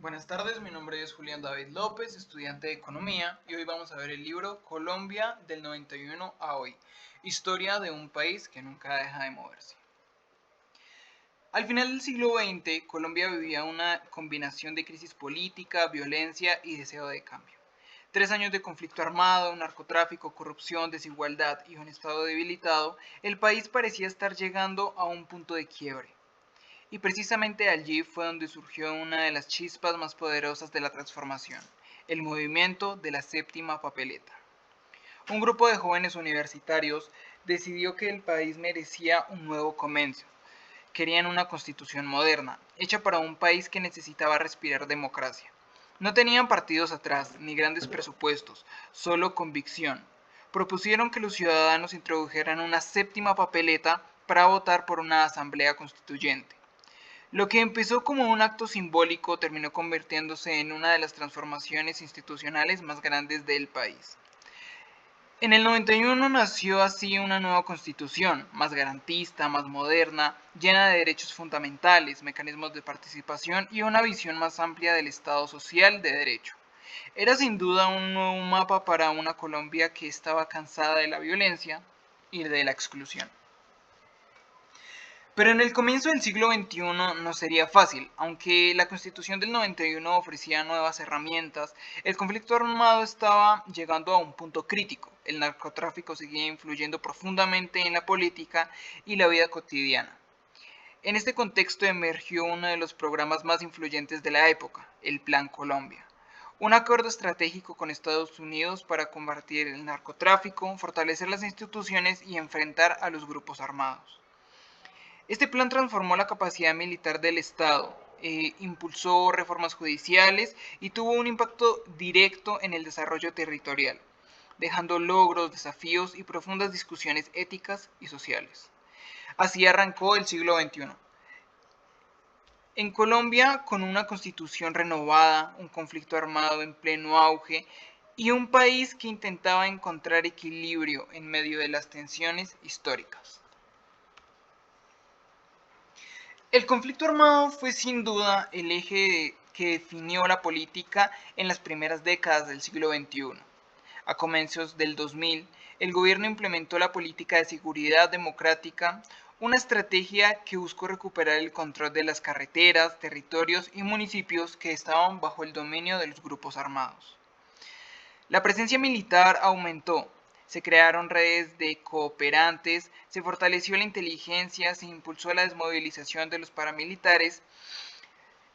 Buenas tardes, mi nombre es Julián David López, estudiante de Economía, y hoy vamos a ver el libro Colombia del 91 a hoy, historia de un país que nunca deja de moverse. Al final del siglo XX, Colombia vivía una combinación de crisis política, violencia y deseo de cambio. 3 años de conflicto armado, narcotráfico, corrupción, desigualdad y un estado debilitado, el país parecía estar llegando a un punto de quiebre. Y precisamente allí fue donde surgió una de las chispas más poderosas de la transformación, el movimiento de la séptima papeleta. Un grupo de jóvenes universitarios decidió que el país merecía un nuevo comienzo. Querían una constitución moderna, hecha para un país que necesitaba respirar democracia. No tenían partidos atrás, ni grandes presupuestos, solo convicción. Propusieron que los ciudadanos introdujeran una séptima papeleta para votar por una asamblea constituyente. Lo que empezó como un acto simbólico terminó convirtiéndose en una de las transformaciones institucionales más grandes del país. En el 91 nació así una nueva constitución, más garantista, más moderna, llena de derechos fundamentales, mecanismos de participación y una visión más amplia del Estado social de derecho. Era sin duda un nuevo mapa para una Colombia que estaba cansada de la violencia y de la exclusión. Pero en el comienzo del siglo XXI no sería fácil. Aunque la Constitución del 91 ofrecía nuevas herramientas, el conflicto armado estaba llegando a un punto crítico. El narcotráfico seguía influyendo profundamente en la política y la vida cotidiana. En este contexto emergió uno de los programas más influyentes de la época, el Plan Colombia. Un acuerdo estratégico con Estados Unidos para combatir el narcotráfico, fortalecer las instituciones y enfrentar a los grupos armados. Este plan transformó la capacidad militar del Estado, impulsó reformas judiciales y tuvo un impacto directo en el desarrollo territorial, dejando logros, desafíos y profundas discusiones éticas y sociales. Así arrancó el siglo XXI. En Colombia, con una constitución renovada, un conflicto armado en pleno auge y un país que intentaba encontrar equilibrio en medio de las tensiones históricas. El conflicto armado fue sin duda el eje que definió la política en las primeras décadas del siglo XXI. A comienzos del 2000, el gobierno implementó la política de seguridad democrática, una estrategia que buscó recuperar el control de las carreteras, territorios y municipios que estaban bajo el dominio de los grupos armados. La presencia militar aumentó, se crearon redes de cooperantes, se fortaleció la inteligencia, se impulsó la desmovilización de los paramilitares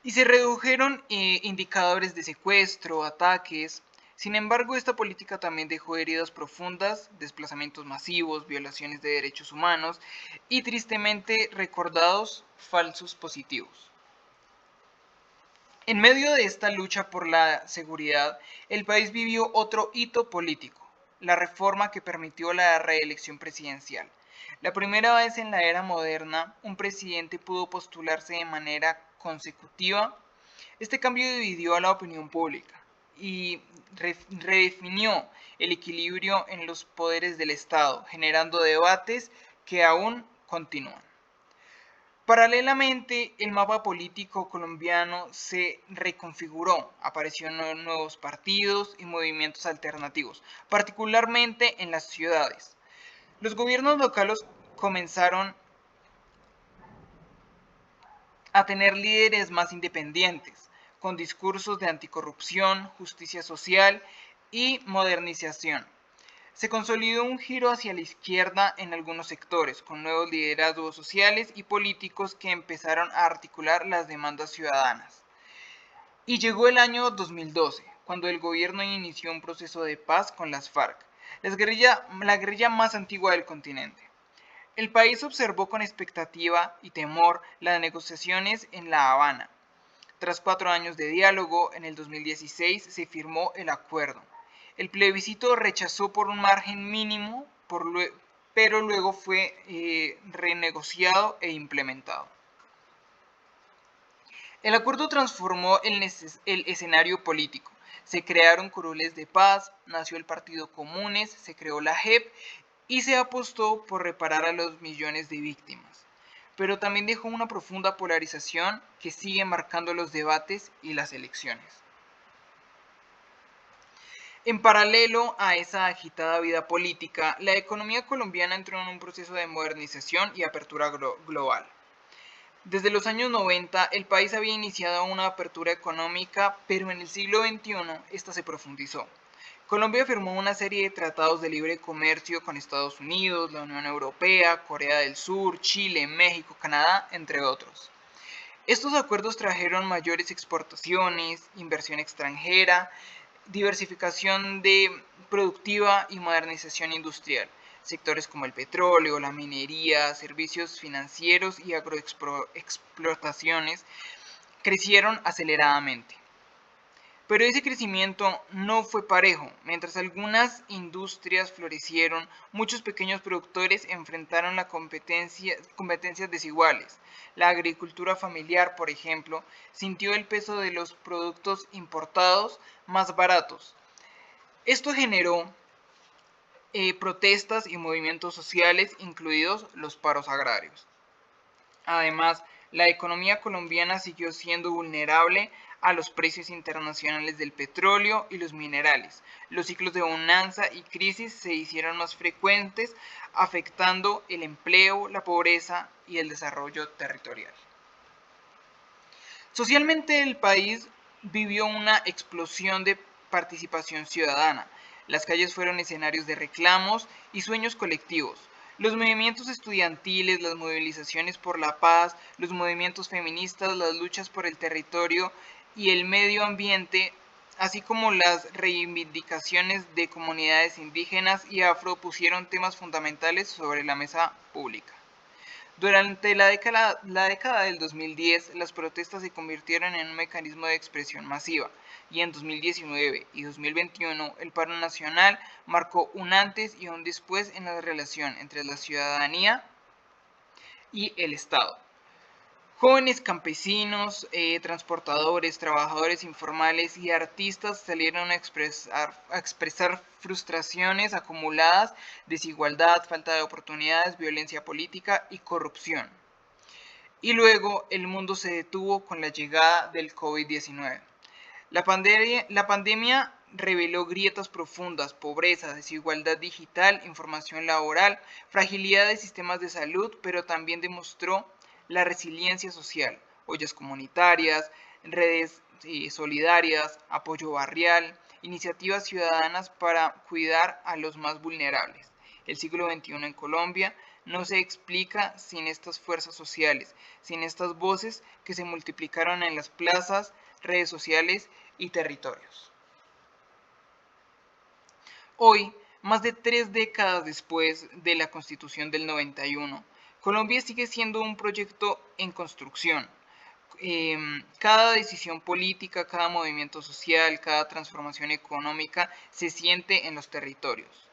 y se redujeron indicadores de secuestro, ataques. Sin embargo, esta política también dejó heridas profundas, desplazamientos masivos, violaciones de derechos humanos y tristemente recordados falsos positivos. En medio de esta lucha por la seguridad, el país vivió otro hito político, la reforma que permitió la reelección presidencial. La primera vez en la era moderna, un presidente pudo postularse de manera consecutiva. Este cambio dividió a la opinión pública y redefinió el equilibrio en los poderes del Estado, generando debates que aún continúan. Paralelamente, el mapa político colombiano se reconfiguró, aparecieron nuevos partidos y movimientos alternativos, particularmente en las ciudades. Los gobiernos locales comenzaron a tener líderes más independientes, con discursos de anticorrupción, justicia social y modernización. Se consolidó un giro hacia la izquierda en algunos sectores, con nuevos liderazgos sociales y políticos que empezaron a articular las demandas ciudadanas. Y llegó el año 2012, cuando el gobierno inició un proceso de paz con las FARC, la guerrilla más antigua del continente. El país observó con expectativa y temor las negociaciones en La Habana. Tras 4 años de diálogo, en el 2016 se firmó el acuerdo. El plebiscito rechazó por un margen mínimo, pero luego fue renegociado e implementado. El acuerdo transformó el escenario político. Se crearon curules de paz, nació el Partido Comunes, se creó la JEP y se apostó por reparar a los millones de víctimas. pero también dejó una profunda polarización que sigue marcando los debates y las elecciones. En paralelo a esa agitada vida política, la economía colombiana entró en un proceso de modernización y apertura global. Desde los años 90, el país había iniciado una apertura económica, pero en el siglo XXI esta se profundizó. Colombia firmó una serie de tratados de libre comercio con Estados Unidos, la Unión Europea, Corea del Sur, Chile, México, Canadá, entre otros. Estos acuerdos trajeron mayores exportaciones, inversión extranjera, diversificación productiva y modernización industrial. Sectores como el petróleo, la minería, servicios financieros y agroexplotaciones crecieron aceleradamente. Pero ese crecimiento no fue parejo. Mientras algunas industrias florecieron, muchos pequeños productores enfrentaron competencias desiguales. La agricultura familiar, por ejemplo, sintió el peso de los productos importados más baratos. Esto generó protestas y movimientos sociales, incluidos los paros agrarios. Además, la economía colombiana siguió siendo vulnerable a los precios internacionales del petróleo y los minerales. Los ciclos de bonanza y crisis se hicieron más frecuentes, afectando el empleo, la pobreza y el desarrollo territorial. Socialmente, el país vivió una explosión de participación ciudadana. Las calles fueron escenarios de reclamos y sueños colectivos. Los movimientos estudiantiles, las movilizaciones por la paz, los movimientos feministas, las luchas por el territorio y el medio ambiente, así como las reivindicaciones de comunidades indígenas y afro, pusieron temas fundamentales sobre la mesa pública. Durante la década del 2010, las protestas se convirtieron en un mecanismo de expresión masiva, y en 2019 y 2021 el paro nacional marcó un antes y un después en la relación entre la ciudadanía y el Estado. Jóvenes campesinos, transportadores, trabajadores informales y artistas salieron a expresar frustraciones acumuladas, desigualdad, falta de oportunidades, violencia política y corrupción. Y luego el mundo se detuvo con la llegada del COVID-19. La pandemia reveló grietas profundas, pobreza, desigualdad digital, información laboral, fragilidad de sistemas de salud, pero también demostró la resiliencia social, ollas comunitarias, redes solidarias, apoyo barrial, iniciativas ciudadanas para cuidar a los más vulnerables. El siglo XXI en Colombia no se explica sin estas fuerzas sociales, sin estas voces que se multiplicaron en las plazas, redes sociales y territorios. Hoy, más de 3 décadas después de la Constitución del 91, Colombia sigue siendo un proyecto en construcción. Cada decisión política, cada movimiento social, cada transformación económica se siente en los territorios.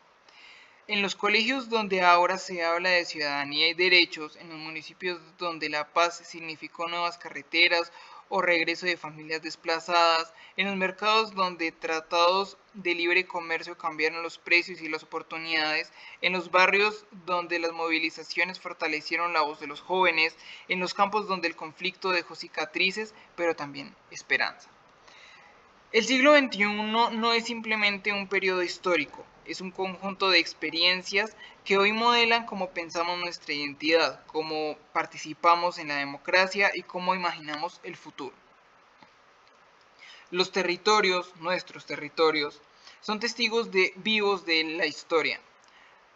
En los colegios donde ahora se habla de ciudadanía y derechos, en los municipios donde la paz significó nuevas carreteras o regreso de familias desplazadas, en los mercados donde tratados de libre comercio cambiaron los precios y las oportunidades, en los barrios donde las movilizaciones fortalecieron la voz de los jóvenes, en los campos donde el conflicto dejó cicatrices, pero también esperanza. El siglo XXI no es simplemente un periodo histórico, es un conjunto de experiencias que hoy modelan cómo pensamos nuestra identidad, cómo participamos en la democracia y cómo imaginamos el futuro. Los territorios, nuestros territorios, son testigos vivos de la historia.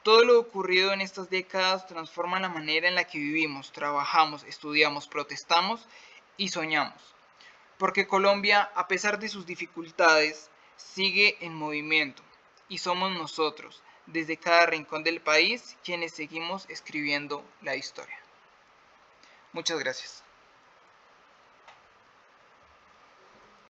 Todo lo ocurrido en estas décadas transforma la manera en la que vivimos, trabajamos, estudiamos, protestamos y soñamos. Porque Colombia, a pesar de sus dificultades, sigue en movimiento y somos nosotros, desde cada rincón del país, quienes seguimos escribiendo la historia. Muchas gracias.